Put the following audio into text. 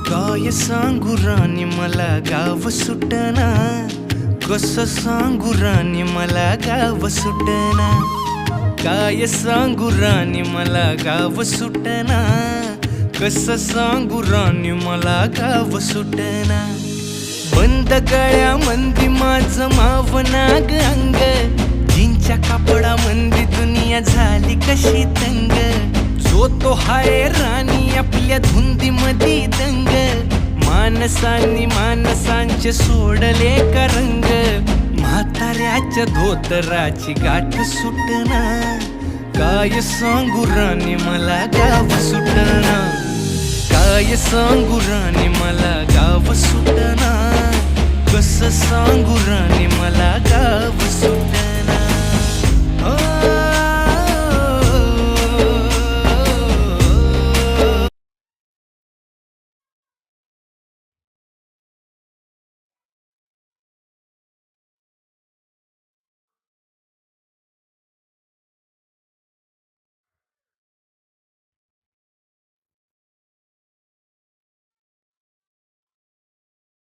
काय सांगू राणी मला गाव सुटना, कसं सांगू राणी मला गाव सुटना. काय सांगू राणी मला गाव सुटना, कसं सांगू राणी मला गाव सुटना. बंद गळ्यामंदी माझं मावनाग अंग, जीनच्या कापडामंदी दुनिया झाली कशी तंग. जो तो हाय राणी आपल्या धुंदीमधी दंग, माणसांनी माणसांचे सोडले का रंग. म्हाताऱ्याच्या धोतराची गाठ सुटना, काय सांगू राणी मला गाव सुटना. काय सांगू राणी मला गाव सुटना, कसं सांगू राणी मला गाव सुटना.